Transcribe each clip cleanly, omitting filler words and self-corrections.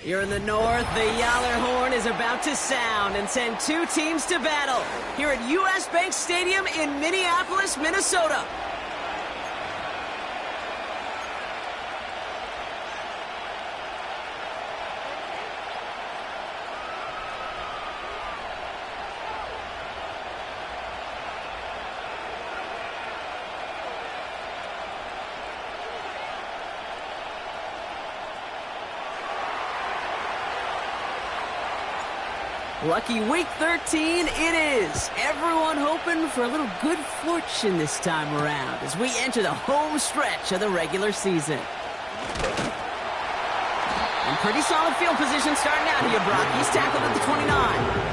Here in the north, the Yaller horn is about to sound and send two teams to battle here at U.S. Bank Stadium in Minneapolis, Minnesota. Lucky week 13 it is. Everyone hoping for a little good fortune this time around as we enter the home stretch of the regular season. And pretty solid field position starting out here, Brock. He's tackled at the 29.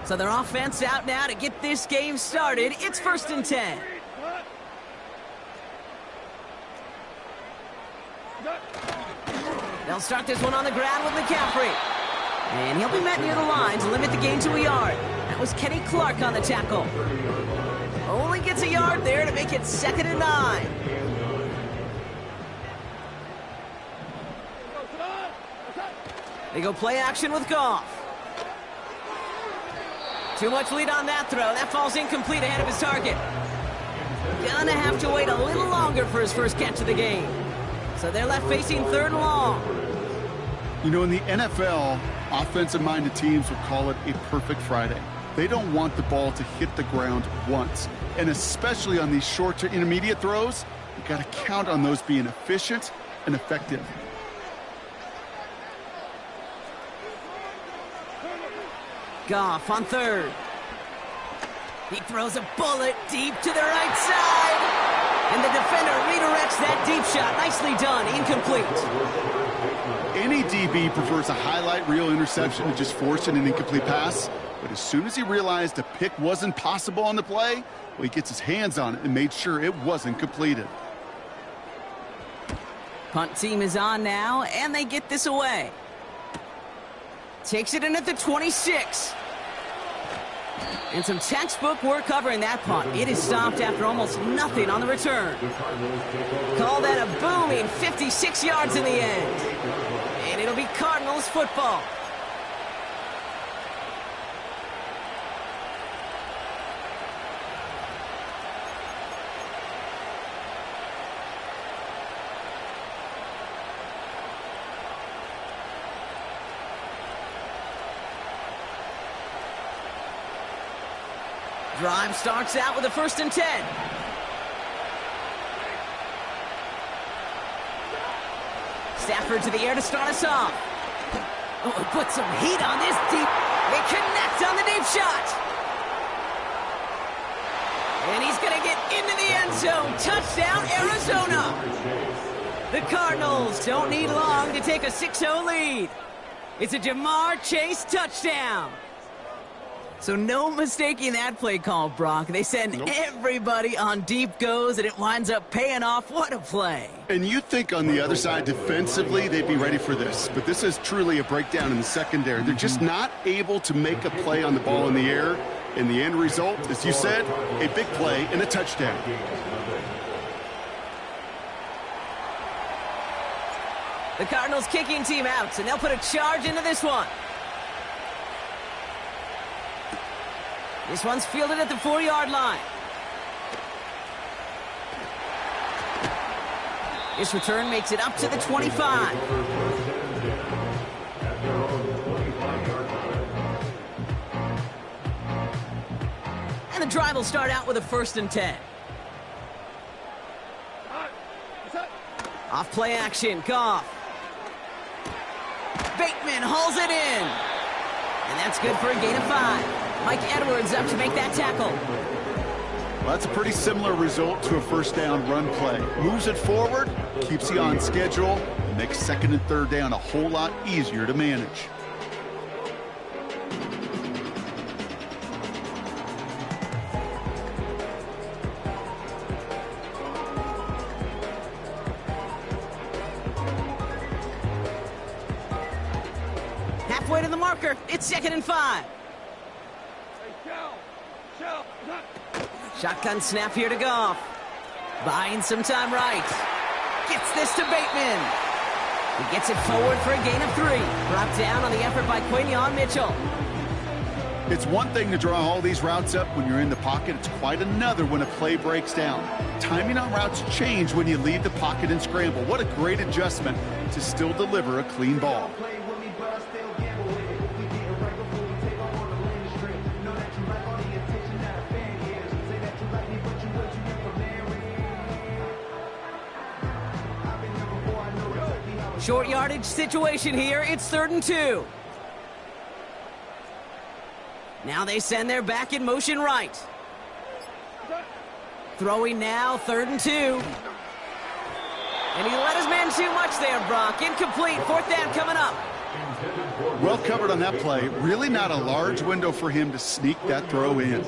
So their offense out now to get this game started. It's 1st and 10. They'll start this one on the ground with McCaffrey. And he'll be met near the line to limit the gain to a yard. That was Kenny Clark on the tackle. Only gets a yard there to make it 2nd and 9. They go play action with Goff. Too much lead on that throw. That falls incomplete ahead of his target. Gonna have to wait a little longer for his first catch of the game. So they're left facing 3rd and long. You know, in the NFL, offensive-minded teams will call it a perfect Friday. They don't want the ball to hit the ground once. And especially on these short to intermediate throws, you got to count on those being efficient and effective. Goff on 3rd. He throws a bullet deep to the right side. And the defender redirects that deep shot. Nicely done. Incomplete. Any DB prefers a highlight reel interception to just forcing an incomplete pass. But as soon as he realized a pick wasn't possible on the play, well, he gets his hands on it and made sure it wasn't completed. Punt team is on now, and they get this away. Takes it in at the 26. And some textbook work covering that punt. It is stopped after almost nothing on the return. Call that a booming 56 yards in the end. And it'll be Cardinals football. Drive starts out with a 1st and 10. Stafford to the air to start us off. Oh, put some heat on this deep. They connect on the deep shot. And he's going to get into the end zone. Touchdown, Arizona. The Cardinals don't need long to take a 6-0 lead. It's a Jamar Chase touchdown. So no mistaking that play call, Brock. They send everybody on deep goes, and it winds up paying off. What a play. And you think on the other side defensively they'd be ready for this. But this is truly a breakdown in the secondary. They're just not able to make a play on the ball in the air. And the end result, as you said, a big play and a touchdown. The Cardinals kicking team out, and they'll put a charge into this one. This one's fielded at the 4-yard line. This return makes it up to the 25. And the drive will start out with a 1st and 10. Off play action, Goff. Bateman hauls it in. And that's good for a gain of 5. Mike Edwards up to make that tackle. Well, that's a pretty similar result to a 1st down run play. Moves it forward, keeps you on schedule, and makes 2nd and 3rd down a whole lot easier to manage. way to the marker. It's 2nd and 5. Shotgun snap here to Goff. Buying some time right. Gets this to Bateman. He gets it forward for a gain of 3. Brought down on the effort by Quinion Mitchell. It's one thing to draw all these routes up when you're in the pocket. It's quite another when a play breaks down. Timing on routes change when you leave the pocket and scramble. What a great adjustment to still deliver a clean ball. Short yardage situation here. It's 3rd and 2. Now they send their back in motion right. Throwing now, 3rd and 2. And he let his man too much there, Brock. Incomplete. 4th down coming up. Well covered on that play. Really not a large window for him to sneak that throw in.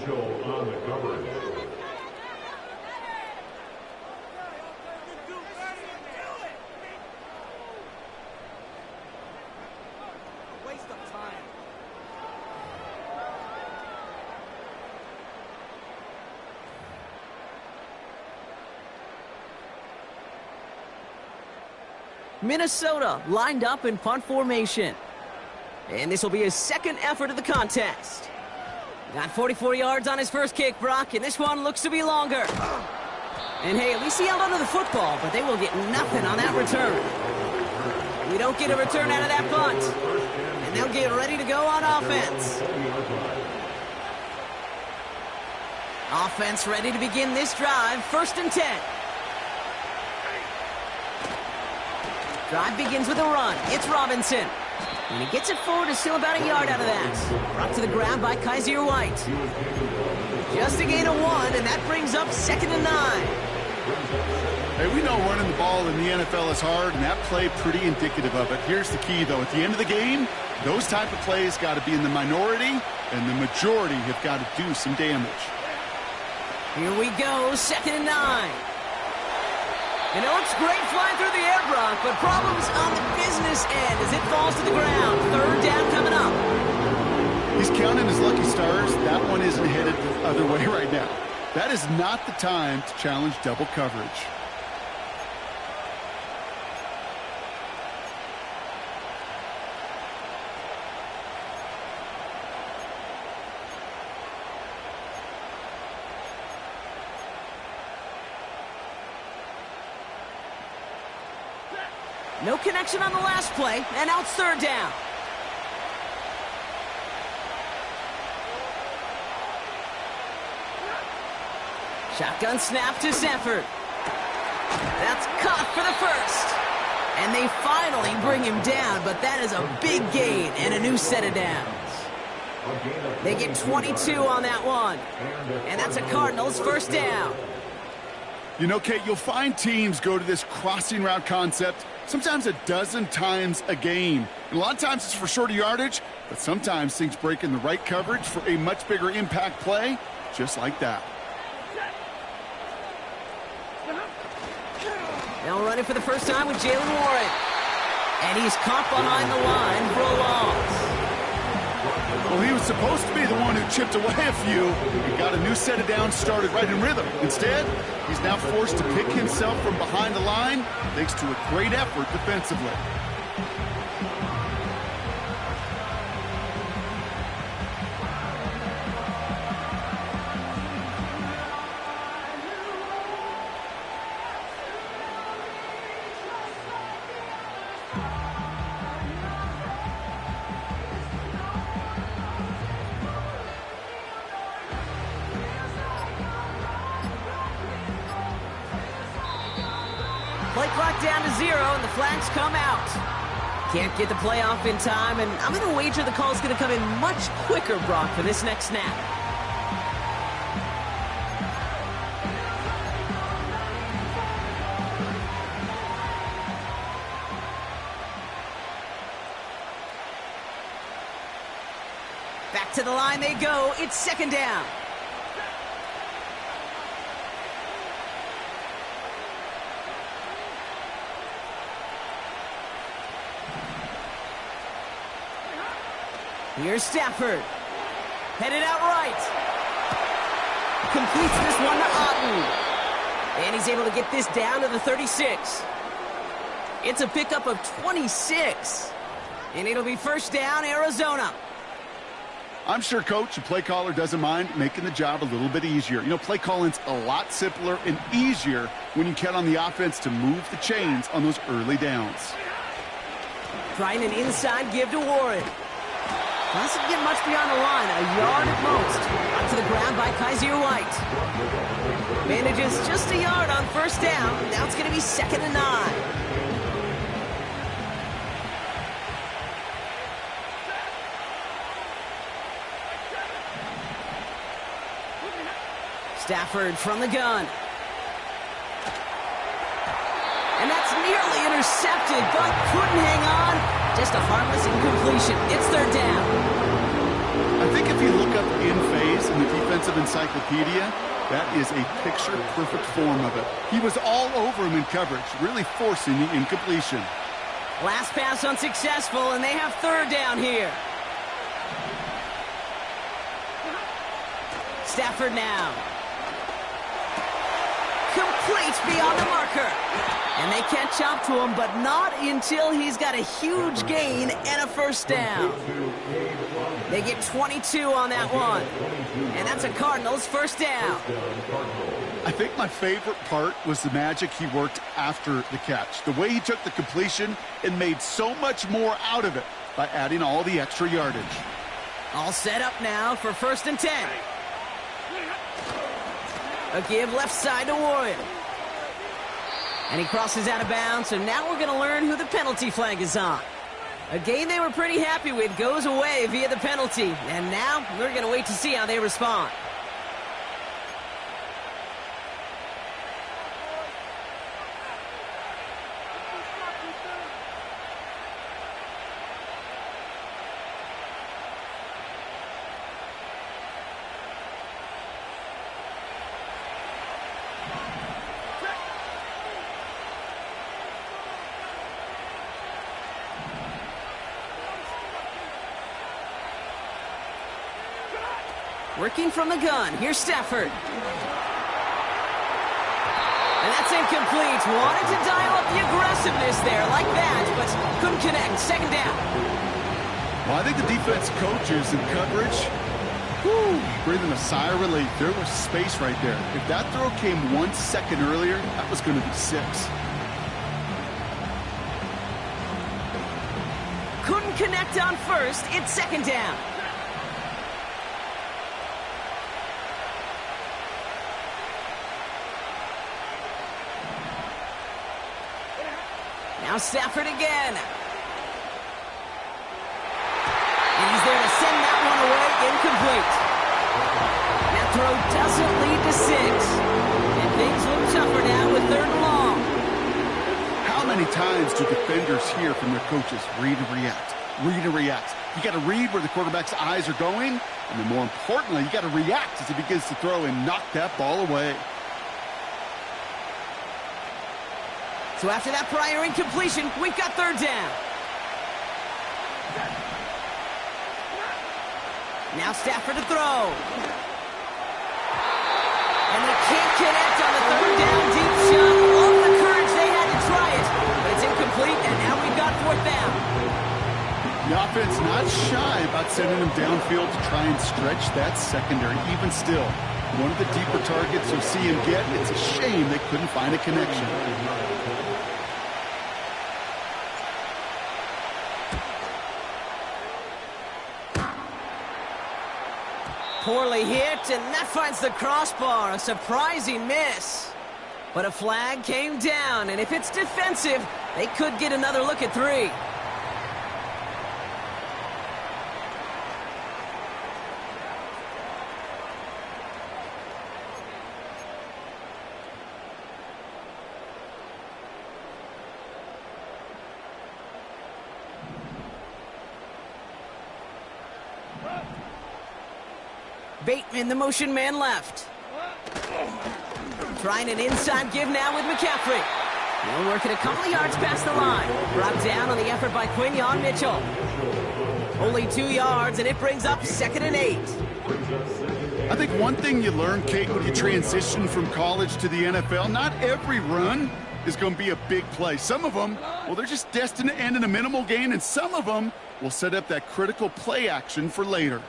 Minnesota lined up in punt formation. And this will be his 2nd effort of the contest. Got 44 yards on his first kick, Brock, and this one looks to be longer. And hey, at least he held onto the football, but they will get nothing on that return. We don't get a return out of that punt. And they'll get ready to go on offense. Offense ready to begin this drive, 1st and 10. Drive begins with a run. It's Robinson. And he gets it forward, is still about a yard out of that. Brought to the ground by Kaiser White. Just a gain of 1, and that brings up 2nd and 9. Hey, we know running the ball in the NFL is hard, and that play pretty indicative of it. Here's the key, though. At the end of the game, those type of plays got to be in the minority, and the majority have got to do some damage. Here we go, 2nd and 9. And it looks great flying through the air, Brock, but problems on the business end as it falls to the ground. 3rd down coming up. He's counting his lucky stars. That one isn't headed the other way right now. That is not the time to challenge double coverage. No connection on the last play, and now it's 3rd down. Shotgun snap to Sanford. That's caught for the 1st. And they finally bring him down, but that is a big gain and a new set of downs. They get 22 on that one. And that's a Cardinals 1st down. You know, Kate, you'll find teams go to this crossing route concept sometimes a dozen times a game. And a lot of times it's for shorter yardage, but sometimes things break in the right coverage for a much bigger impact play, just like that. Now running for the first time with Jalen Warren. And he's caught behind the line for a loss. Well, he was supposed to be the one who chipped away a few and got a new set of downs started right in rhythm. Instead, he's now forced to pick himself from behind the line thanks to a great effort defensively. Play clock down to 0, and the flags come out. Can't get the play off in time, and I'm going to wager the call's going to come in much quicker, Brock, for this next snap. Back to the line they go. It's 2nd down. Here's Stafford. Headed out right. Completes this one to Otten. And he's able to get this down to the 36. It's a pickup of 26. And it'll be first down, Arizona. I'm sure coach and play caller doesn't mind making the job a little bit easier. You know, play calling's a lot simpler and easier when you count on the offense to move the chains on those early downs. Trying an inside give to Warren. Doesn't get much beyond the line, a yard at most. Up to the ground by Kaiser White. Manages just a yard on first down. Now it's going to be 2nd and 9. Stafford from the gun. And that's nearly intercepted, but couldn't hang on. Just a harmless incompletion. It's 3rd down. I think if you look up in phase in the defensive encyclopedia, that is a picture-perfect form of it. He was all over him in coverage, really forcing the incompletion. Last pass unsuccessful, and they have 3rd down here. Stafford now. Complete beyond the marker. And they catch up to him, but not until he's got a huge gain and a first down. They get 22 on that one. And that's a Cardinals first down. I think my favorite part was the magic he worked after the catch. The way he took the completion and made so much more out of it by adding all the extra yardage. All set up now for 1st and 10. A give left side to Warren. And he crosses out of bounds, so now we're going to learn who the penalty flag is on. A game they were pretty happy with goes away via the penalty. And now we're going to wait to see how they respond. Working from the gun. Here's Stafford. And that's incomplete. Wanted to dial up the aggressiveness there like that, but couldn't connect. 2nd down. Well, I think the defense coaches in coverage, breathing a sigh of relief. There was space right there. If that throw came 1 second earlier, that was going to be 6. Couldn't connect on first. It's 2nd down. Now Stafford again. And he's there to send that one away. Incomplete. That throw doesn't lead to 6. And things look tougher now with 3rd and long. How many times do defenders hear from their coaches, read and react, read and react? You got to read where the quarterback's eyes are going, and then more importantly, you got to react as he begins to throw and knock that ball away. So after that prior incompletion, we've got 3rd down. Now Stafford to throw. And they can't connect on the 3rd down deep shot. All the courage they had to try it. But it's incomplete, and now we've got 4th down. The offense not shy about sending him downfield to try and stretch that secondary. Even still, one of the deeper targets you'll see him get. It's a shame they couldn't find a connection. Poorly hit, and that finds the crossbar. A surprising miss. But a flag came down, and if it's defensive, they could get another look at 3. Bateman, the motion man left. Trying an inside give now with McCaffrey. They'll work it a couple of yards past the line. Brought down on the effort by Quinion Mitchell. Only 2 yards, and it brings up 2nd and 8. I think one thing you learn, Kate, when you transition from college to the NFL, not every run is going to be a big play. Some of them, well, they're just destined to end in a minimal gain, and some of them will set up that critical play action for later.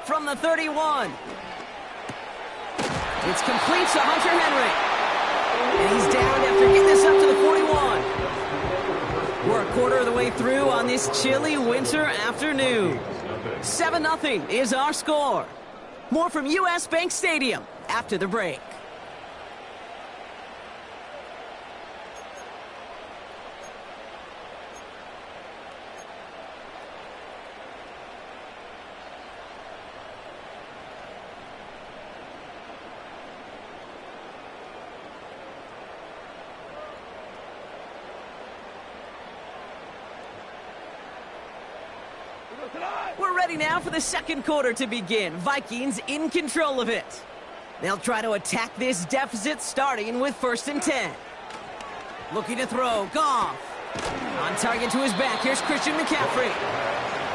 From the 31. It's complete to Hunter Henry. And he's down after getting this up to the 41. We're a quarter of the way through on this chilly winter afternoon. 7-0 is our score. More from U.S. Bank Stadium after the break. We're ready now for the second quarter to begin. Vikings in control of it. They'll try to attack this deficit starting with 1st and 10. Looking to throw, Goff. On target to his back, here's Christian McCaffrey.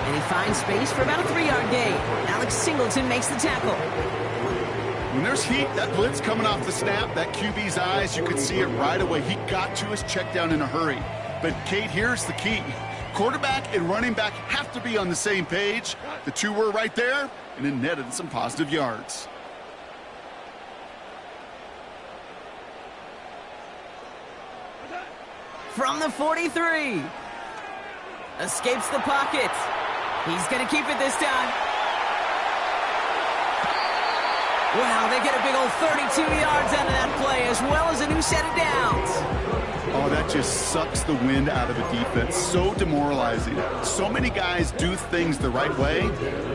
And he finds space for about a 3-yard gain. Alex Singleton makes the tackle. When there's heat, that blitz coming off the snap, that QB's eyes, you could see it right away. He got to his check down in a hurry. But, Kate, here's the key. Quarterback and running back have to be on the same page. The two were right there, and it netted some positive yards. From the 43. Escapes the pocket. He's going to keep it this time. Wow, they get a big old 32 yards out of that play, as well as a new set of downs. Oh, that just sucks the wind out of a defense. So demoralizing. So many guys do things the right way,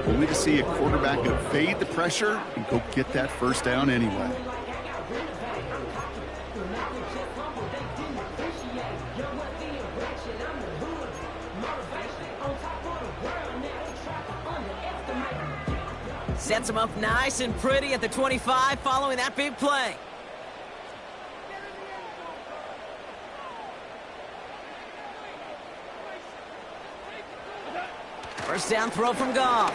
only to see a quarterback evade the pressure and go get that first down anyway. Sets him up nice and pretty at the 25 following that big play. First down throw from Goff.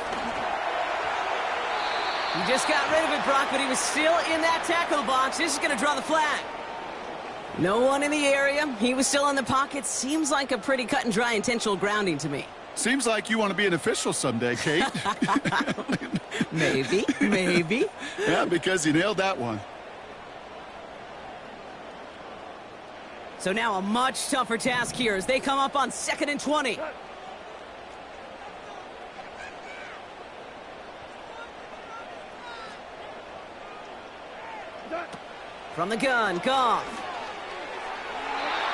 He just got rid of it, Brock, but he was still in that tackle box. This is going to draw the flag. No one in the area. He was still in the pocket. Seems like a pretty cut and dry intentional grounding to me. Seems like you want to be an official someday, Kate. Maybe, maybe. Yeah, because you nailed that one. So now a much tougher task here as they come up on 2nd and 20. From the gun, Goff.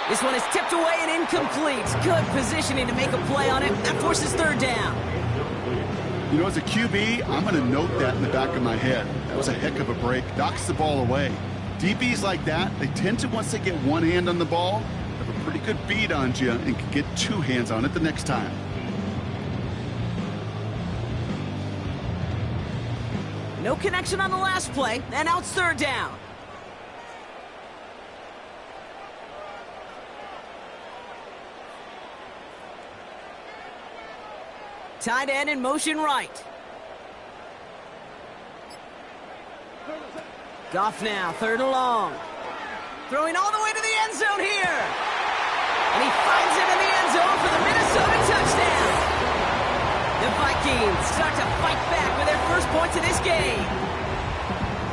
This one is tipped away and incomplete. Good positioning to make a play on it. That forces 3rd down. You know, as a QB, I'm going to note that in the back of my head. That was a heck of a break. Knocks the ball away. DBs like that, they tend to, once they get one hand on the ball, have a pretty good beat on you and can get 2 hands on it the next time. No connection on the last play, and now it's 3rd down. Tight end in motion right. Goff now, 3rd and long. Throwing all the way to the end zone here. And he finds him in the end zone for the Minnesota touchdown. The Vikings start to fight back with their first points of this game.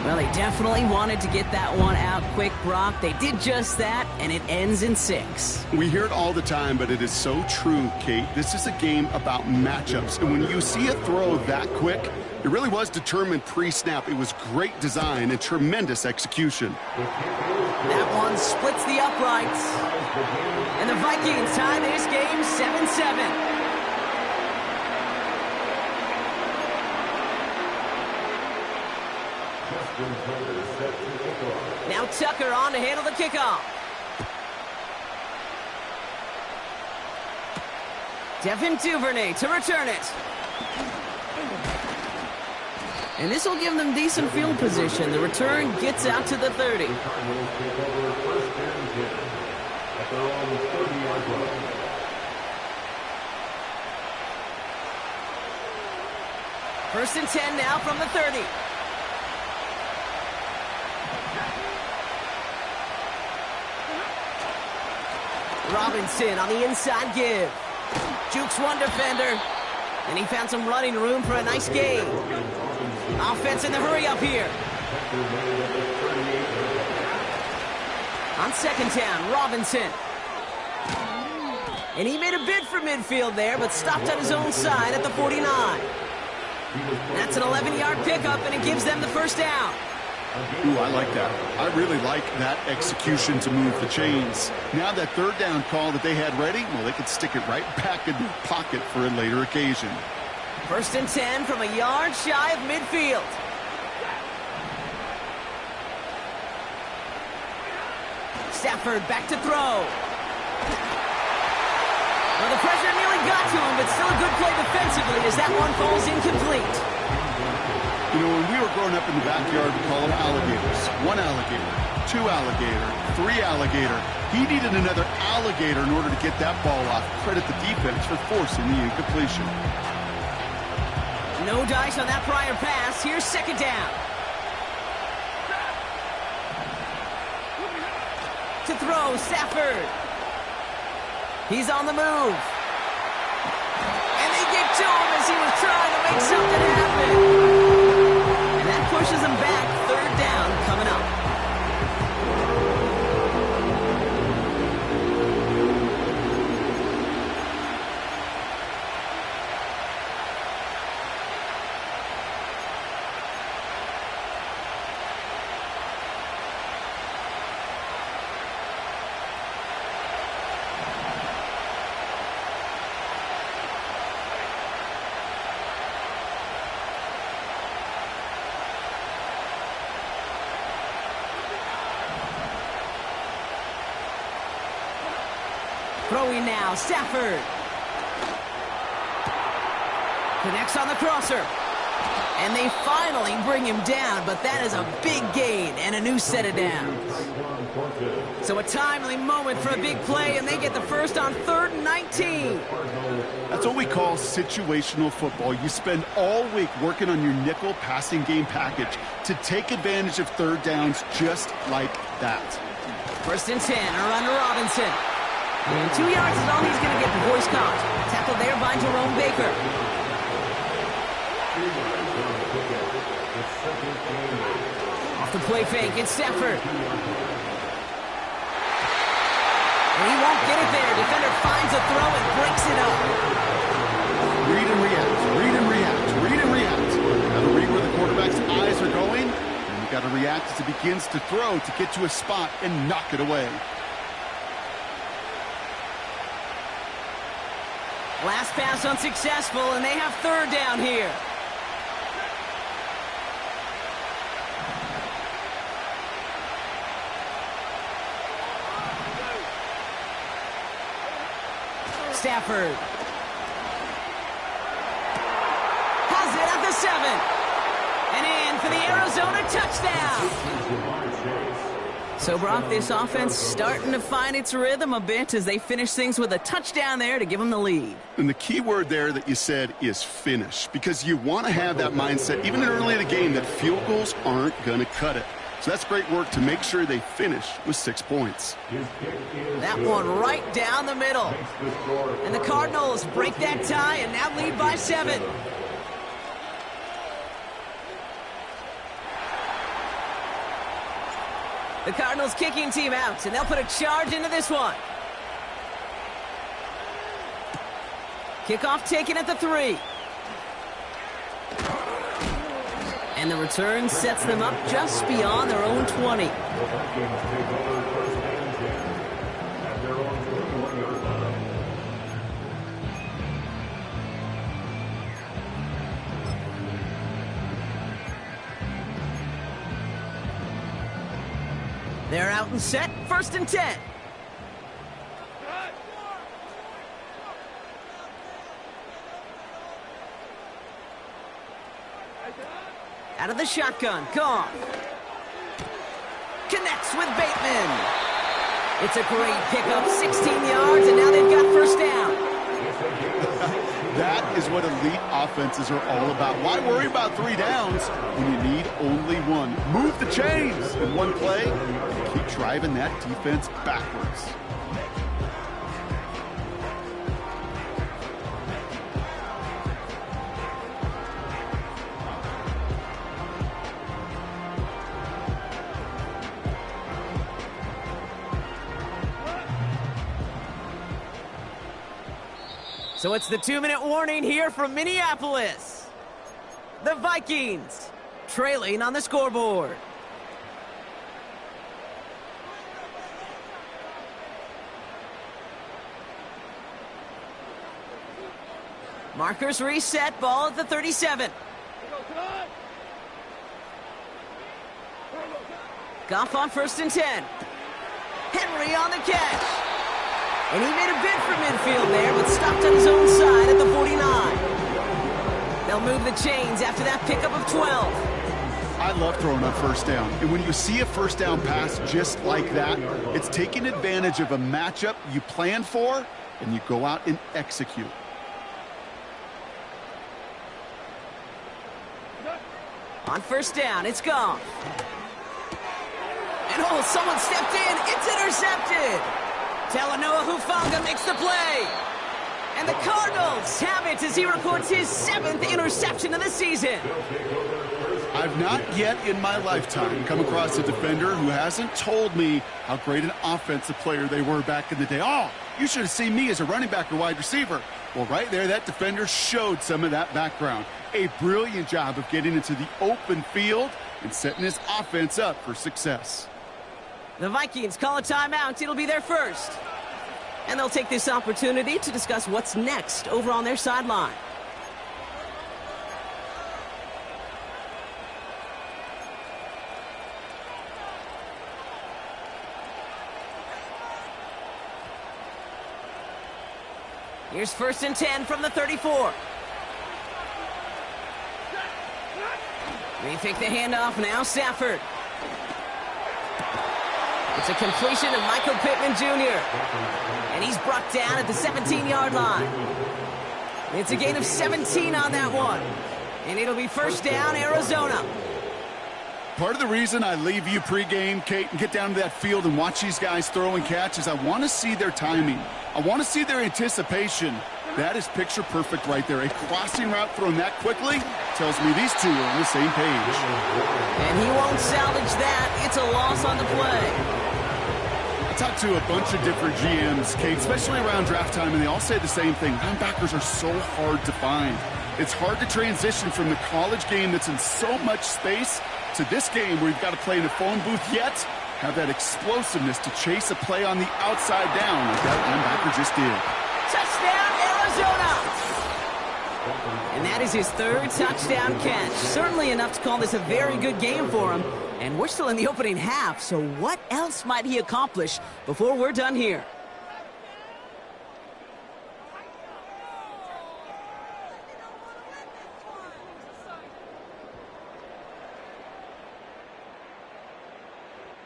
Well, they definitely wanted to get that one out quick, Brock. They did just that, and it ends in 6. We hear it all the time, but it is so true, Kate. This is a game about matchups. And when you see a throw that quick, it really was determined pre-snap. It was great design and tremendous execution. That one splits the uprights. And the Vikings tie this game 7-7. Now Tucker on to handle the kickoff. Devin Duvernay to return it. And this will give them decent field position. The return gets out to the 30. First and 10 now from the 30. Robinson on the inside give. Jukes one defender. And he found some running room for a nice gain. Offense in the hurry up here. On second down, Robinson. And he made a bid for midfield there, but stopped on his own side at the 49. That's an 11-yard pickup, and it gives them the first down. Ooh, I like that. I really like that execution to move the chains. Now that third down call that they had ready, well, they could stick it right back in their pocket for a later occasion. First and 10 from a yard shy of midfield. Stafford back to throw. Well, the pressure nearly got to him, but still a good play defensively as that one falls incomplete. You know, when we were growing up in the backyard, we call them alligators. One alligator, two alligator, three alligator. He needed another alligator in order to get that ball off. Credit the defense for forcing the incompletion. No dice on that prior pass. Here's second down. To throw, Stafford. He's on the move. And they get to him as he was trying to make something happen. And that pushes him back. Third down coming up. Throwing now, Stafford. Connects on the crosser. And they finally bring him down, but that is a big gain and a new set of downs. So a timely moment for a big play, and they get the first on 3rd and 19. That's what we call situational football. You spend all week working on your nickel passing game package to take advantage of third downs just like that. First and 10, a run to Robinson. And 2 yards is all he's going to get before he's caught. Tackled there by Jerome Baker. Off the play fake, it's Stafford. And he won't get it there. Defender finds a throw and breaks it up. Read and react, read and react, read and react. Got to read where the quarterback's eyes are going, and you got to react as he begins to throw to get to a spot and knock it away. Last pass unsuccessful, and they have third down here. Stafford. Has it at the 7. And in for the Arizona touchdown. So, Brock, this offense starting to find its rhythm a bit as they finish things with a touchdown there to give them the lead. And the key word there that you said is finish, because you want to have that mindset, even early in the game, that field goals aren't going to cut it. So that's great work to make sure they finish with 6 points. That one right down the middle. And the Cardinals break that tie and now lead by 7. The Cardinals kicking team out, and they'll put a charge into this one. Kickoff taken at the 3. And the return sets them up just beyond their own 20. They're out and set, 1st and 10. Out of the shotgun, Goff. Connects with Bateman. It's a great pickup, 16 yards, and now they've got first down. That is what elite offenses are all about. Why worry about 3 downs when you need only 1? Move the chains in one play and keep driving that defense backwards. So it's the 2-minute warning here from Minneapolis. The Vikings trailing on the scoreboard. Markers reset, ball at the 37. Goff on 1st and 10. Henry on the catch. And he made a bid for midfield there, but stopped on his own side at the 49. They'll move the chains after that pickup of 12. I love throwing on 1st down. And when you see a 1st down pass just like that, it's taking advantage of a matchup you planned for, and you go out and execute. On 1st down, it's gone. And oh, someone stepped in. It's intercepted. Talanoa Hufanga makes the play. And the Cardinals have it as he records his 7th interception of the season. I've not yet in my lifetime come across a defender who hasn't told me how great an offensive player they were back in the day. Oh, you should have seen me as a running back or wide receiver. Well, right there, that defender showed some of that background. A brilliant job of getting into the open field and setting his offense up for success. The Vikings call a timeout. It'll be their first. And they'll take this opportunity to discuss what's next over on their sideline. Here's 1st and 10 from the 34. They take the handoff now, Stafford. It's a completion of Michael Pittman Jr. And he's brought down at the 17-yard line. It's a gain of 17 on that one. And it'll be 1st down, Arizona. Part of the reason I leave you pregame, Kate, and get down to that field and watch these guys throw and catch is I want to see their timing. I want to see their anticipation. That is picture perfect right there. A crossing route thrown that quickly tells me these two are on the same page. And he won't salvage that. It's a loss on the play. I talked to a bunch of different GMs, Kate, especially around draft time, and they all say the same thing. Linebackers are so hard to find. It's hard to transition from the college game that's in so much space to this game where you've got to play in a phone booth, yet have that explosiveness to chase a play on the outside down like that linebacker just did. Touchdown, Arizona! And that is his 3rd touchdown catch. Certainly enough to call this a very good game for him. And we're still in the opening half, so what else might he accomplish before we're done here?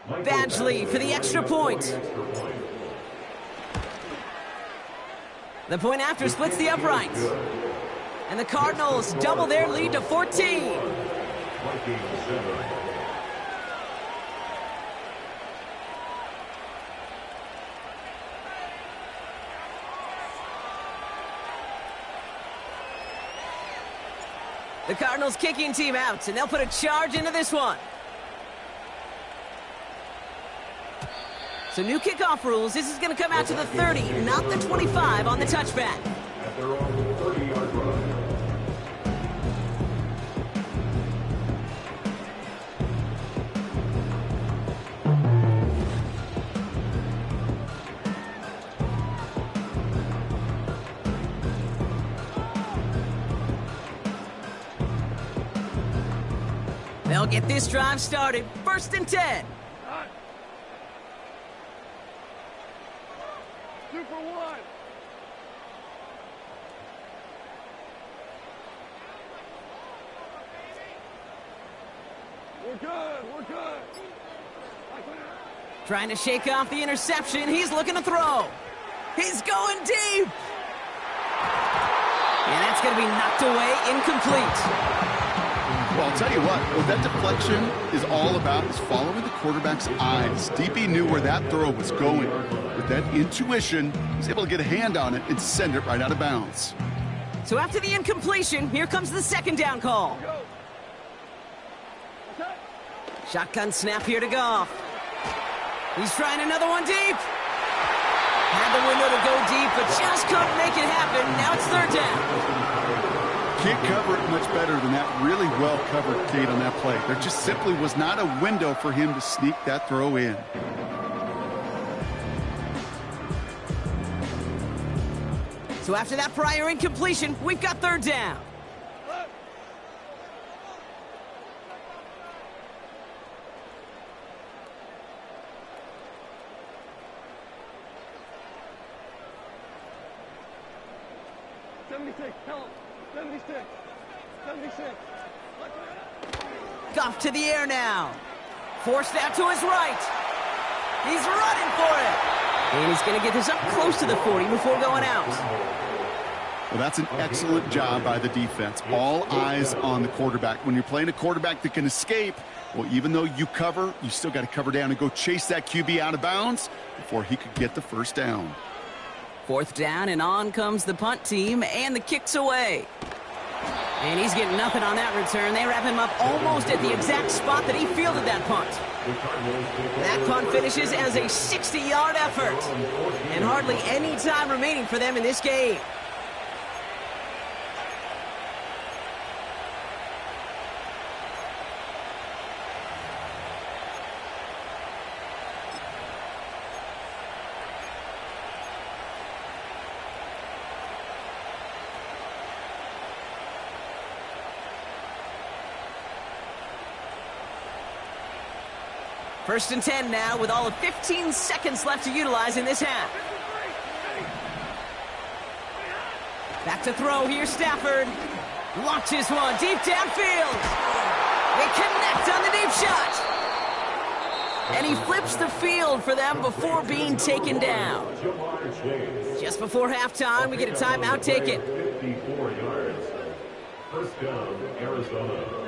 Badgley for the extra point. The point after splits the uprights. And the Cardinals double their lead to 14. The Cardinals kicking team out, and they'll put a charge into this one. So new kickoff rules. This is going to come out to the 30, not the 25 on the touchback. At their own 30-yard line. They'll get this drive started. 1st and 10. 2 for 1. We're good. We're good. Trying to shake off the interception. He's looking to throw. He's going deep. And that's going to be knocked away, incomplete. Well, I'll tell you what that deflection is all about is following the quarterback's eyes. DB knew where that throw was going. With that intuition, he was able to get a hand on it and send it right out of bounds. So after the incompletion, here comes the second down call. Shotgun snap here to Goff. He's trying another one deep. Had the window to go deep, but just couldn't make it happen. Now it's third down. Can't cover it much better than that really well-covered Kate on that play. There just simply was not a window for him to sneak that throw in. So after that prior incompletion, we've got third down. Help! 76! 76! Goff to the air now. Forced out to his right. He's running for it. And he's going to get this up close to the 40 before going out. Well, that's an excellent job by the defense. All eyes on the quarterback. When you're playing a quarterback that can escape, well, even though you cover, you still got to cover down and go chase that QB out of bounds before he could get the first down. Fourth down, and on comes the punt team, and the kick's away. And he's getting nothing on that return. They wrap him up almost at the exact spot that he fielded that punt. That punt finishes as a 60-yard effort. And hardly any time remaining for them in this game. First and 10 now with all of 15 seconds left to utilize in this half. Back to throw here, Stafford. Launches one deep downfield. They connect on the deep shot. And he flips the field for them before being taken down. Just before halftime, we get a timeout taken. 54 yards. First down, Arizona.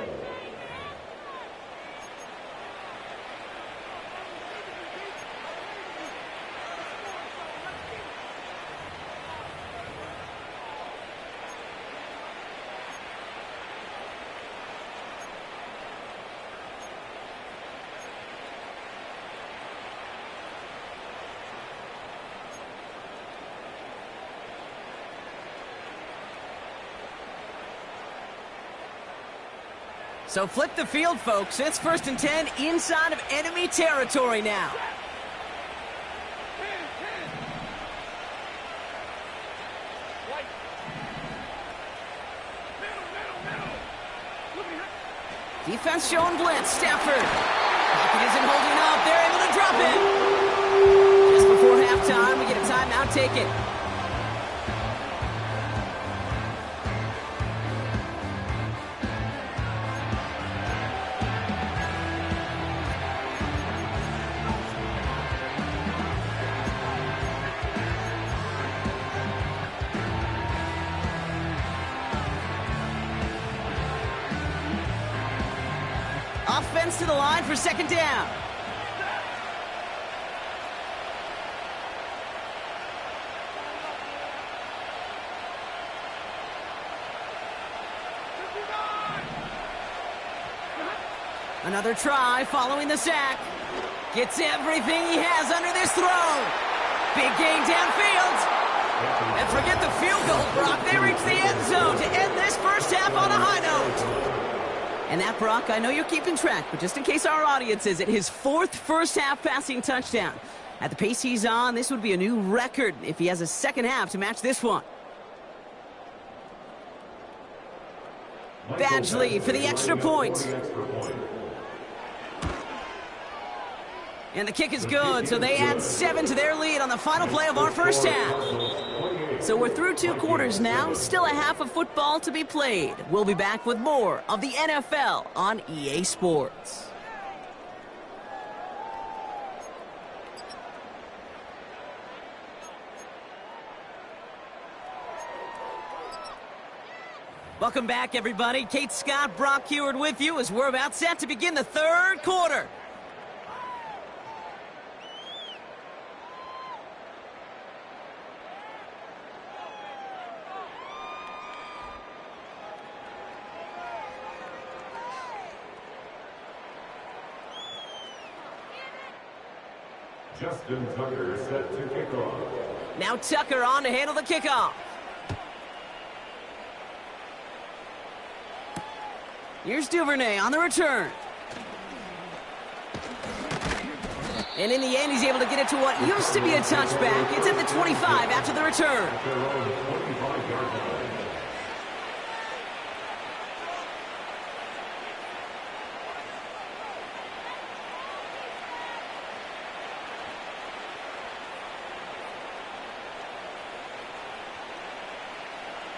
So flip the field, folks. It's first and 10 inside of enemy territory now. Defense showing blitz. Stafford. Pocket isn't holding up. They're able to drop it. Just before halftime, we get a timeout taken. Offense to the line for second down. Another try following the sack. Gets everything he has under this throw. Big gain downfield. And forget the field goal, Brock. They reach the end zone to end this first half on a high note. And that, Brock, I know you're keeping track, but just in case our audience isn't, his fourth first-half passing touchdown. At the pace he's on, this would be a new record if he has a second half to match this one. Badgley for the extra point. And the kick is good, so they add 7 to their lead on the final play of our first half. So we're through 2 quarters now, still a half of football to be played. We'll be back with more of the NFL on EA Sports. Welcome back, everybody. Kate Scott, Brock Heward with you as we're about set to begin the third quarter. Justin Tucker set to kick off. Now Tucker on to handle the kickoff. Here's Duvernay on the return. And in the end, he's able to get it to what used to be a touchback. It's at the 25 after the return. At their own 25-yard line.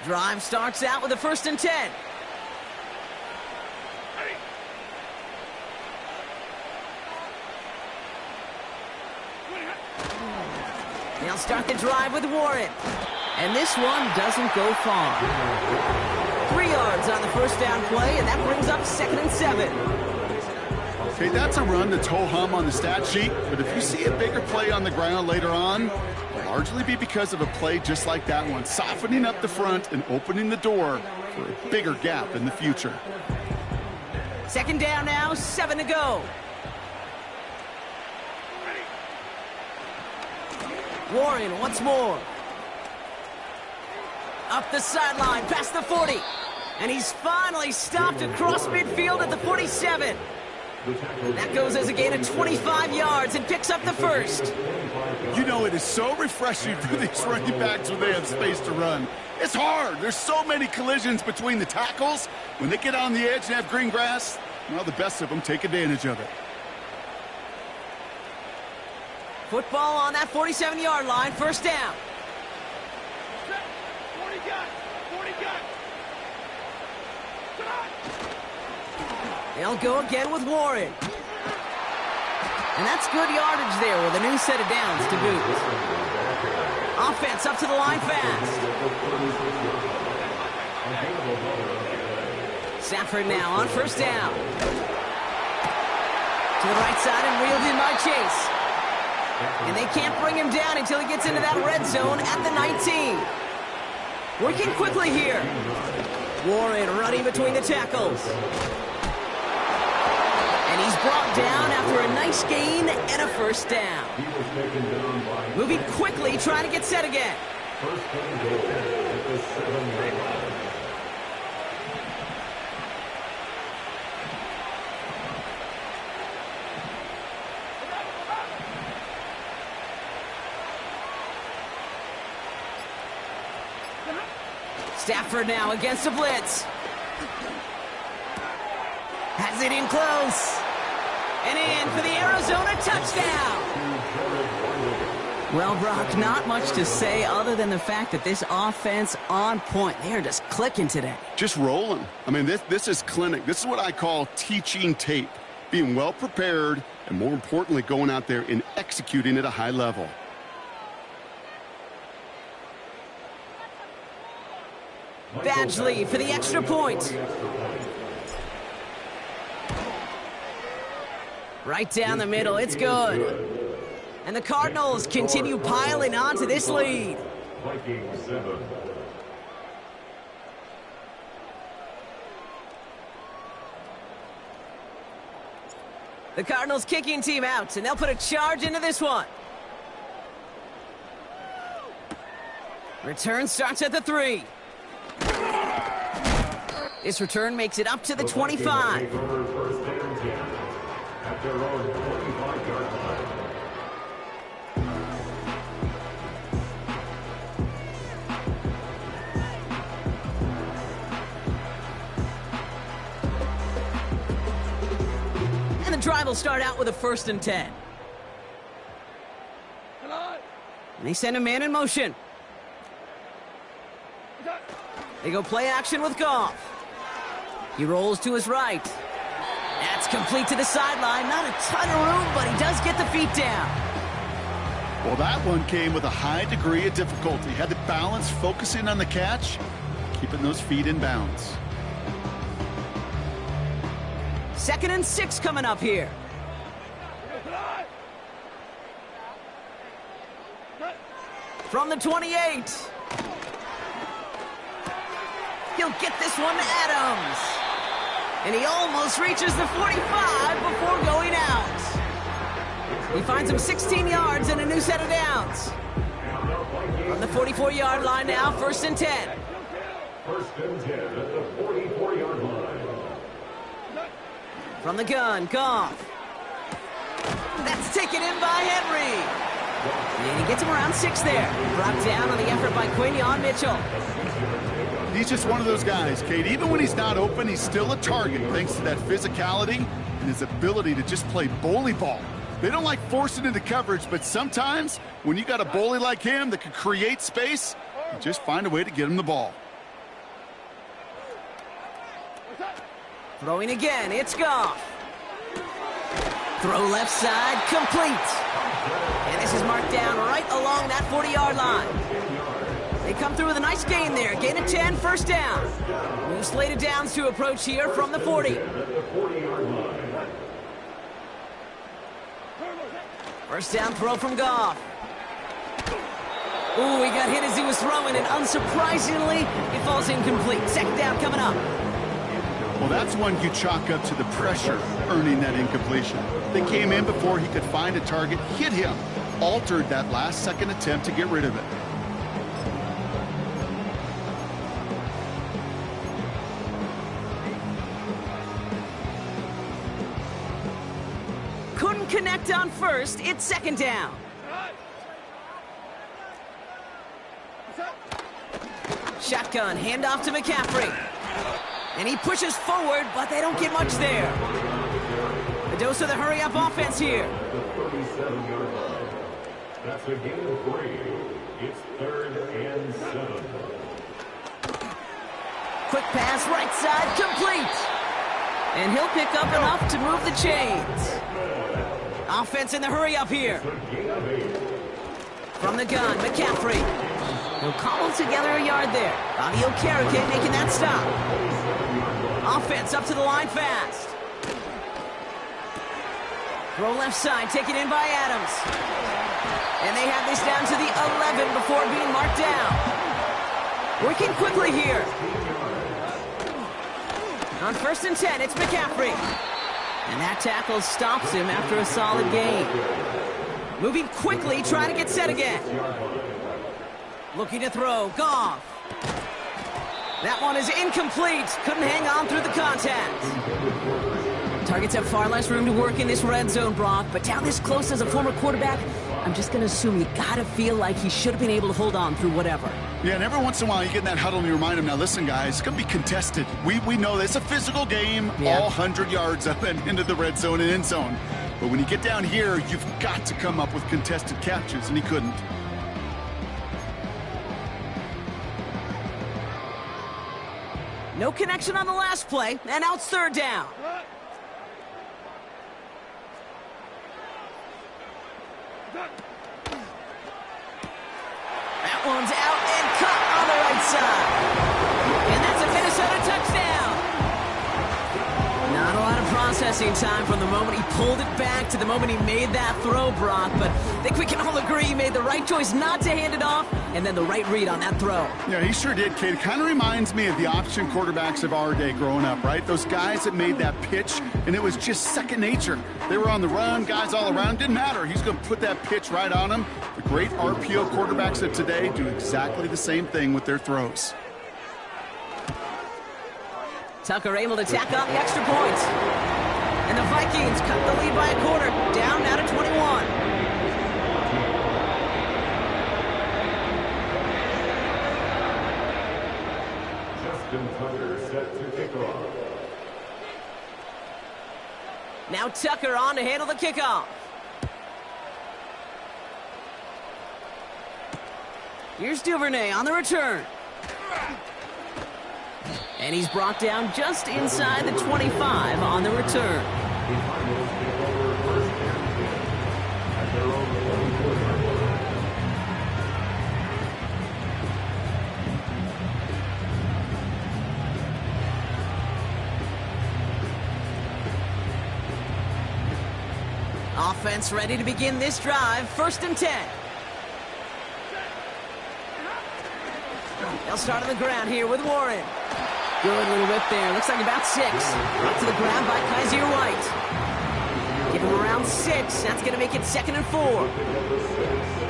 Drive starts out with a 1st and 10. They'll start the drive with Warren. And this one doesn't go far. 3 yards on the 1st down play, and that brings up 2nd and 7. Okay, that's a run that's ho-hum on the stat sheet, but if you see a bigger play on the ground later on, it'll largely be because of a play just like that one, softening up the front and opening the door for a bigger gap in the future. 2nd down now, 7 to go. Warren once more. Up the sideline, past the 40. And he's finally stopped across midfield at the 47. That goes as a gain of 25 yards and picks up the 1st. You know, it is so refreshing for these running backs when they have space to run. It's hard. There's so many collisions between the tackles. When they get on the edge and have green grass, well, the best of them take advantage of it. Football on that 47-yard line, 1st down. 40 got. They'll go again with Warren. And that's good yardage there with a new set of downs to boot. Offense up to the line fast. Stafford now on 1st down. To the right side and reeled in by Chase. And they can't bring him down until he gets into that red zone at the 19. Working quickly here. Warren running between the tackles. And he's brought down after a nice gain and a 1st down. Moving quickly, trying to get set again. 1st and goal at the 7-yard line. Stafford now against a blitz. Has it in close. And in for the Arizona touchdown. Well, Brock, not much to say other than the fact that this offense on point. They are just clicking today. Just rolling. I mean, this is clinic. This is what I call teaching tape. Being well prepared and, more importantly, going out there and executing at a high level. Badgley for the extra point. Right down the middle, it's good. And the Cardinals continue piling onto this lead. Geneg57. The Cardinals kicking team out, and they'll put a charge into this one. Return starts at the 3. This return makes it up to the 25. 1st and 10 at their own 25-yard line. And the drive will start out with a 1st and 10. And they send a man in motion. They go play action with Goff. He rolls to his right. That's complete to the sideline. Not a ton of room, but he does get the feet down. Well, that one came with a high degree of difficulty. Had to balance focusing on the catch. keeping those feet in bounds. 2nd and 6 coming up here. From the 28. He'll get this one to Adams. And he almost reaches the 45 before going out. He finds him 16 yards and a new set of downs. From the 44-yard line now, 1st and 10. 1st and 10 at the 44-yard line. From the gun, Goff. That's taken in by Henry. And he gets him around 6 there. Brought down on the effort by Quinion Mitchell. He's just one of those guys, Kate. Even when he's not open, he's still a target thanks to that physicality and his ability to just play bully ball. They don't like forcing into coverage, but sometimes when you got a bully like him that can create space, you just find a way to get him the ball. Throwing again, it's Goff. Throw left side, complete. And this is marked down right along that 40-yard line. They come through with a nice gain there. Gain of 10, 1st down. New slated downs to approach here from the 40. 1st down throw from Goff. Ooh, he got hit as he was throwing, and unsurprisingly, it falls incomplete. 2nd down coming up. Well, that's one you chalk up to the pressure earning that incompletion. They came in before he could find a target, hit him, altered that last-second attempt to get rid of it. Couldn't connect on 1st. It's 2nd down. Shotgun, handoff to McCaffrey. And he pushes forward, but they don't get much there. The dose of the hurry-up offense here. That's a gain of 3. It's 3rd and 7. Quick pass, right side, complete. And he'll pick up enough to move the chains. Offense in the hurry-up here. From the gun, McCaffrey. He'll cobble together a yard there. Bobby Okereke making that stop. Offense up to the line fast. Throw left side, taken in by Adams. And they have this down to the 11 before being marked down. Working quickly here. On 1st and 10, it's McCaffrey. And that tackle stops him after a solid gain. Moving quickly, trying to get set again. Looking to throw, Goff. That one is incomplete. Couldn't hang on through the contact. Targets have far less room to work in this red zone, Brock, but down this close as a former quarterback, I'm just going to assume you got to feel like he should have been able to hold on through whatever. Yeah, and every once in a while you get in that huddle and you remind him, now listen, guys, it's going to be contested. We know this. It's a physical game, all 100 yards up and into the red zone and end zone. But when you get down here, you've got to come up with contested catches, and he couldn't. No connection on the last play, and now it's 3rd down. That one's out and cut on the right side. And that's a Minnesota touchdown. Not a lot of processing time from the moment he pulled it back to the moment he made that throw, Brock. But I think we can all agree he made the right choice not to hand it off, and then the right read on that throw. Yeah, he sure did, Kate. It kind of reminds me of the option quarterbacks of our day growing up, right? Those guys that made that pitch, and it was just second nature. They were on the run, guys all around. Didn't matter. He's going to put that pitch right on them. The great RPO quarterbacks of today do exactly the same thing with their throws. Tucker able to tack on the extra point. And the Vikings cut the lead by a quarter, down now to 21. Justin Tucker set to kick off. Now Tucker on to handle the kickoff. Here's Duvernay on the return. And he's brought down just inside the 25 on the return. Offense ready to begin this drive. 1st and 10. They'll start on the ground here with Warren. Good little whip there. Looks like about 6. Brought to the ground by Kaiser White. Give him around 6. That's going to make it 2nd and 4.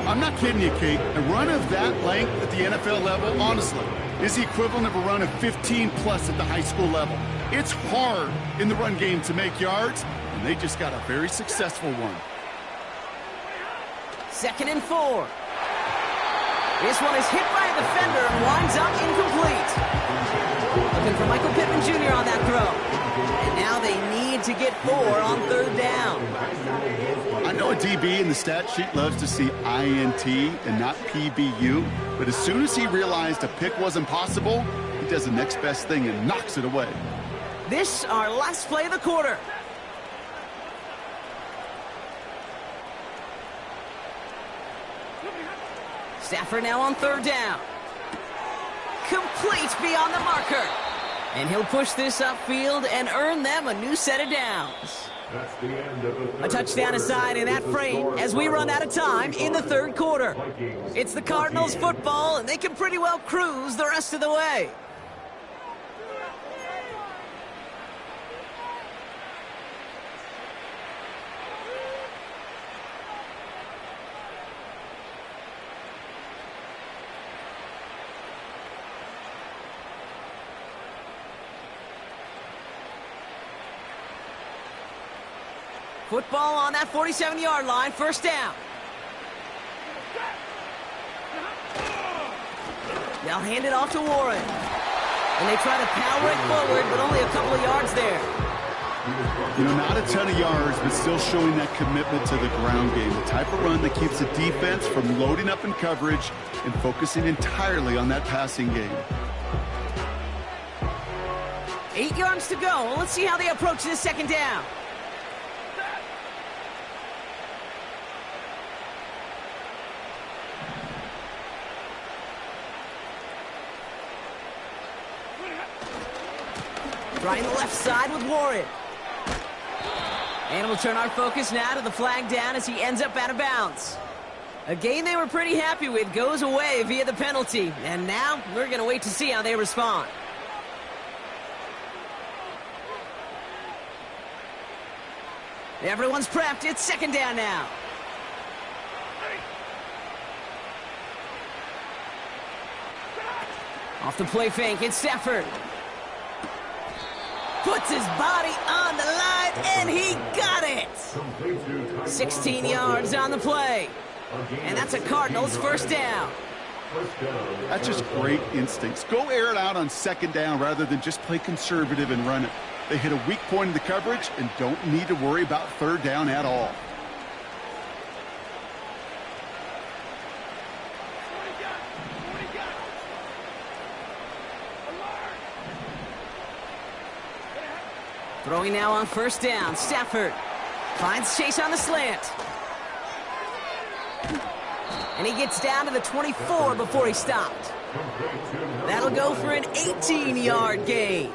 I'm not kidding you, Kate. A run of that length at the NFL level, honestly, is the equivalent of a run of 15-plus at the high school level. It's hard in the run game to make yards, and they just got a very successful one. 2nd and 4. This one is hit by a defender and winds up incomplete. Looking for Michael Pittman Jr. on that throw. And now they need to get 4 on 3rd down. I know a DB in the stat sheet loves to see INT and not PBU, but as soon as he realized a pick wasn't possible, he does the next best thing and knocks it away. This our last play of the quarter. Stafford now on 3rd down. Complete beyond the marker. And he'll push this upfield and earn them a new set of downs. That's the end of the A touchdown aside in that frame as we run out of time in the 3rd quarter. It's the Cardinals football, and they can pretty well cruise the rest of the way. Football on that 47-yard line, 1st down. They'll hand it off to Warren. And they try to power it forward, but only a couple of yards there. You know, not a ton of yards, but still showing that commitment to the ground game. The type of run that keeps the defense from loading up in coverage and focusing entirely on that passing game. 8 yards to go. Well, let's see how they approach this 2nd down. Trying the left side with Warren. And we'll turn our focus now to the flag down as he ends up out of bounds. A game they were pretty happy with goes away via the penalty. And now we're going to wait to see how they respond. Everyone's prepped. It's 2nd down now. Off the play fake, it's Stafford. Puts his body on the line, and he got it! 16 yards on the play. And that's a Cardinals 1st down. That's just great instincts. Go air it out on 2nd down rather than just play conservative and run it. They hit a weak point in the coverage and don't need to worry about 3rd down at all. Throwing now on 1st down. Stafford finds Chase on the slant. And he gets down to the 24 before he stopped. That'll go for an 18-yard gain.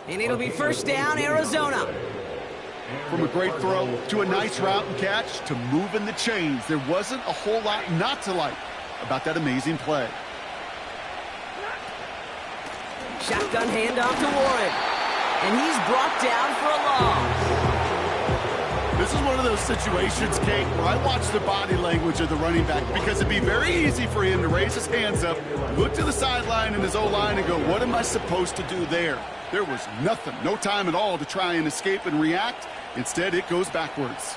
And it'll be 1st down, Arizona. From a great throw to a nice route and catch to moving the chains, there wasn't a whole lot not to like about that amazing play. Shotgun handoff to Warren. And he's brought down for a loss. This is one of those situations, Kate, where I watch the body language of the running back because it'd be very easy for him to raise his hands up, look to the sideline in his O-line and go, what am I supposed to do there? There was nothing, no time at all to try and escape and react. Instead, it goes backwards.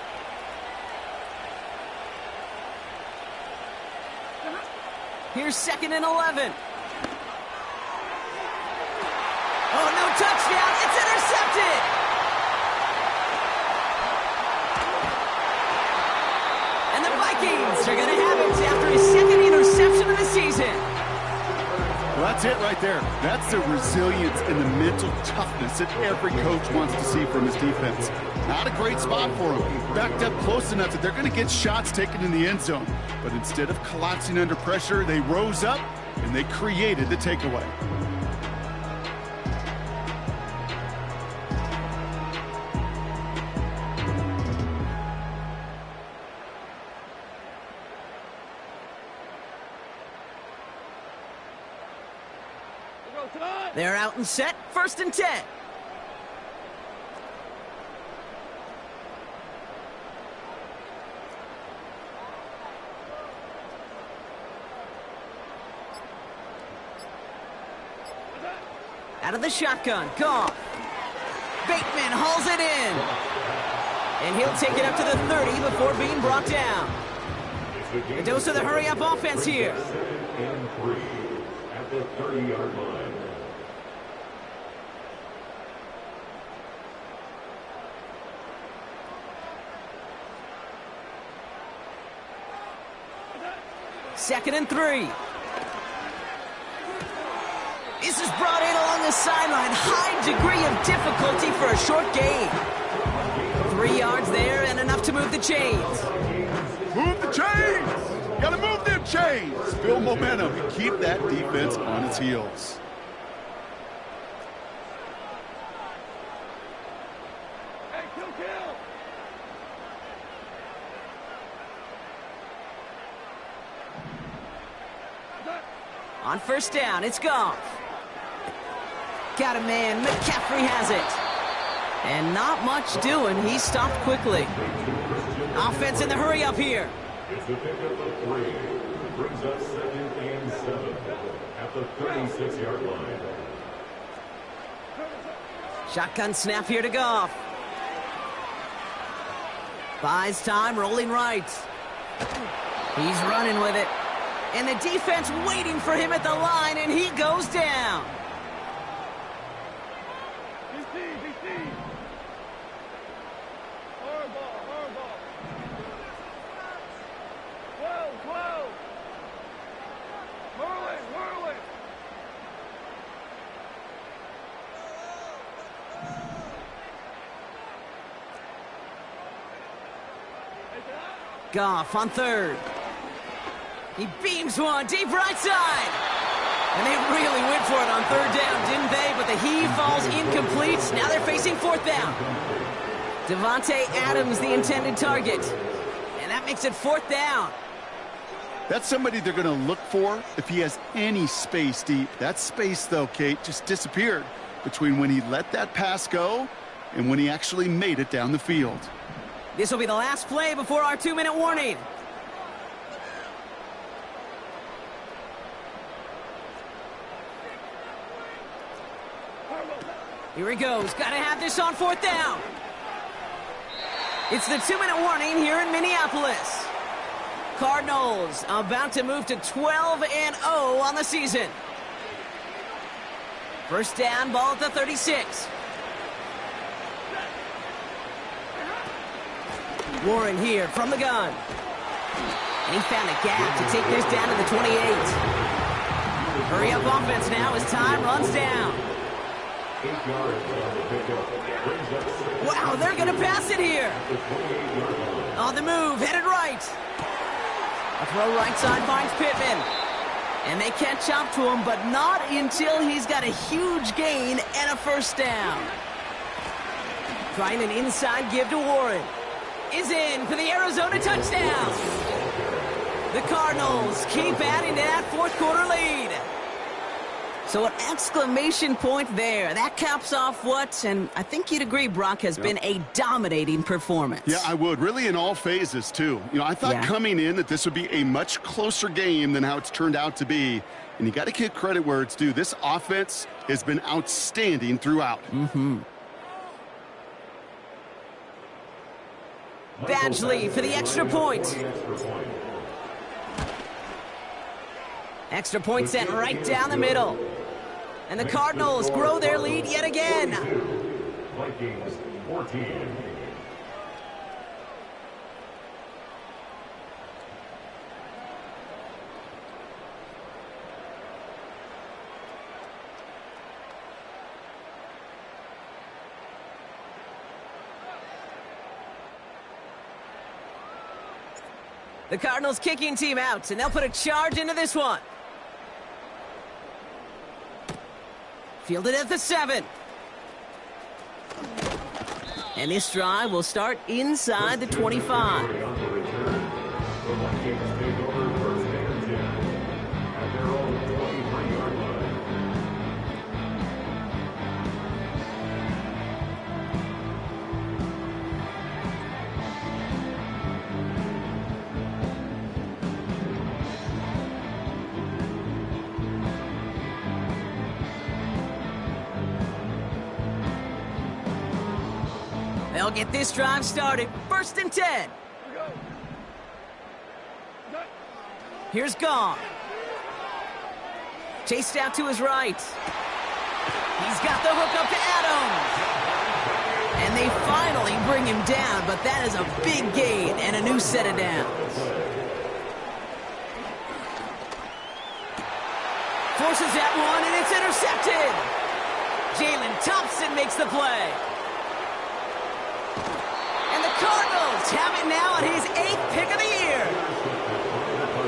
Here's 2nd and 11. Oh, no touchdown. It's intercepted. And the Vikings are going to have it after his 2nd interception of the season. Well, that's it right there. That's the resilience and the mental toughness that every coach wants to see from his defense. Not a great spot for him. Backed up close enough that they're going to get shots taken in the end zone. But instead of collapsing under pressure, they rose up and they created the takeaway. They're out and set, 1st and 10. Out of the shotgun, Goff. Bateman hauls it in. And he'll take it up to the 30 before being brought down. A dose of the hurry-up offense here. And 3 at the 30-yard line. Second and 3. This is brought in along the sideline. High degree of difficulty for a short gain. 3 yards there and enough to move the chains. Move the chains! Gotta move them chains! Build momentum and keep that defense on its heels. Hey, kill! On 1st down, it's Goff. Got a man, McCaffrey has it. And not much doing, he stopped quickly. Offense in the hurry up here. It's the pick up of 3. Brings up 2nd and 7 at the 36-yard line. Shotgun snap here to Goff. Buys time, rolling right. He's running with it. And the defense waiting for him at the line, and he goes down. Goff on 3rd. He beams one deep right side. And they really went for it on 3rd down, didn't they? But the heave falls incomplete. Now they're facing 4th down. Devontae Adams, the intended target. And that makes it 4th down. That's somebody they're going to look for if he has any space deep. That space, though, Kate, just disappeared between when he let that pass go and when he actually made it down the field. This will be the last play before our 2-minute warning. Here he goes. Got to have this on 4th down. It's the 2-minute warning here in Minneapolis. Cardinals about to move to 12-0 on the season. 1st down, ball at the 36. Warren here from the gun. And he found a gap to take this down to the 28. Hurry up offense now as time runs down. Wow, they're going to pass it here. On the move, headed right. A throw right side finds Pittman. And they catch up to him, but not until he's got a huge gain and a 1st down. Trying an inside give to Warren. Is in for the Arizona touchdown. The Cardinals keep adding to that 4th quarter lead. So an exclamation point there. That caps off what, and I think you'd agree, Brock, has been a dominating performance. Yeah, I would. Really in all phases, too. You know, I thought coming in that this would be a much closer game than how it's turned out to be. And you got to give credit where it's due. This offense has been outstanding throughout. Badgley for the extra point. Extra point sent right down the middle. And the Cardinals grow their lead yet again. Vikings 14. The Cardinals kicking team out, and they'll put a charge into this one. Fielded at the 7. And this drive will start inside the 25. The Vikings take over 1st and 10 at their own 23-yard line. They'll get this drive started. 1st and 10. Here's Gong. Chased out to his right. He's got the hook up to Adams. And they finally bring him down, but that is a big gain and a new set of downs. Forces that one, and it's intercepted. Jalen Thompson makes the play. And the Cardinals have it now on his 8th pick of the year.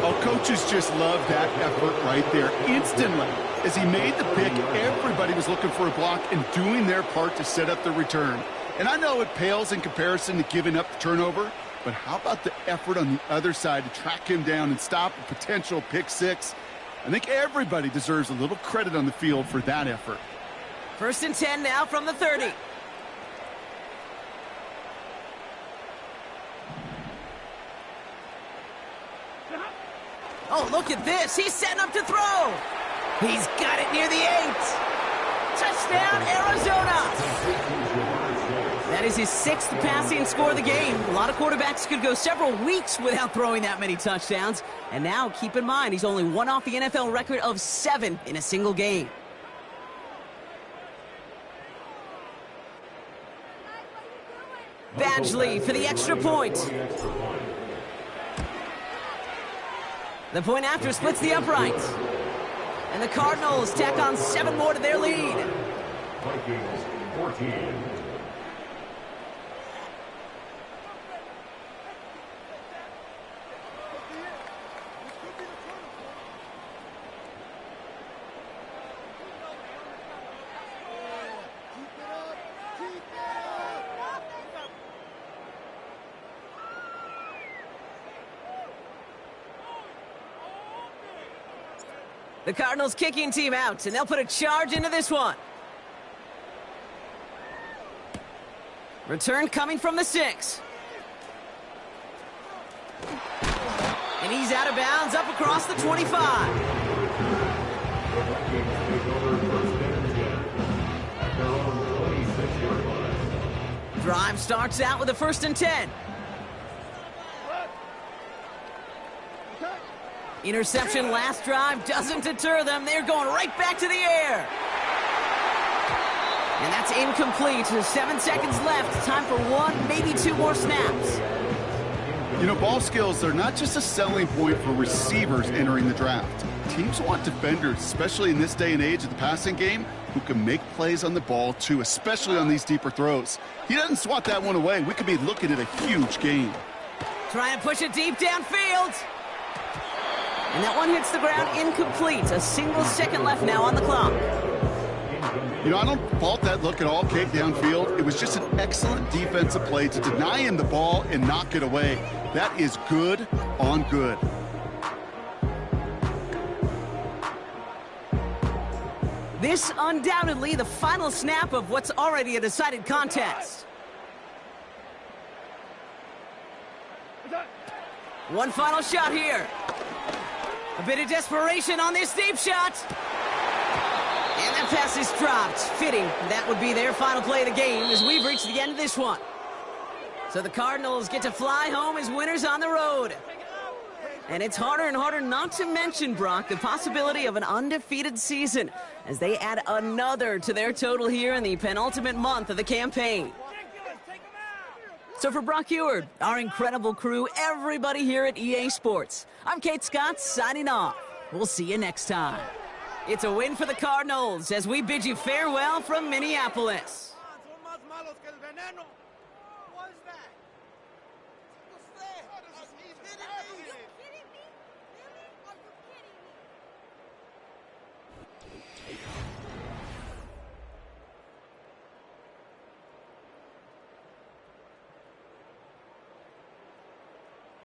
Oh, coaches just love that effort right there. Instantly, as he made the pick, everybody was looking for a block and doing their part to set up the return. And I know it pales in comparison to giving up the turnover, but how about the effort on the other side to track him down and stop a potential pick six? I think everybody deserves a little credit on the field for that effort. 1st and 10 now from the 30. Oh, look at this. He's setting up to throw. He's got it near the 8. Touchdown, Arizona. That is his 6th passing score of the game. A lot of quarterbacks could go several weeks without throwing that many touchdowns. And now, keep in mind, he's only one off the NFL record of 7 in a single game. Badgley for the extra point. The point after splits the uprights. And the Cardinals tack on 7 more to their lead. Vikings 14. The Cardinals kicking team out, and they'll put a charge into this one. Return coming from the 6. And he's out of bounds up across the 25. Drive starts out with a 1st and 10. Interception last drive doesn't deter them. They're going right back to the air. And that's incomplete. 7 seconds left. Time for 1, maybe 2 more snaps. You know, ball skills are not just a selling point for receivers entering the draft. Teams want defenders, especially in this day and age of the passing game, who can make plays on the ball too, especially on these deeper throws. He doesn't swat that one away. We could be looking at a huge game. Trying to push it deep downfield. And that one hits the ground incomplete. A single second left now on the clock. You know, I don't fault that look at all, kick downfield. It was just an excellent defensive play to deny him the ball and knock it away. That is good on good. This undoubtedly the final snap of what's already a decided contest. One final shot here. A bit of desperation on this deep shot. And that pass is dropped. Fitting. That would be their final play of the game as we've reached the end of this one. So the Cardinals get to fly home as winners on the road. And it's harder and harder not to mention, Brock, the possibility of an undefeated season as they add another to their total here in the penultimate month of the campaign. So for Brock Eward, our incredible crew, everybody here at EA Sports, I'm Kate Scott signing off. We'll see you next time. It's a win for the Cardinals as we bid you farewell from Minneapolis. What is that?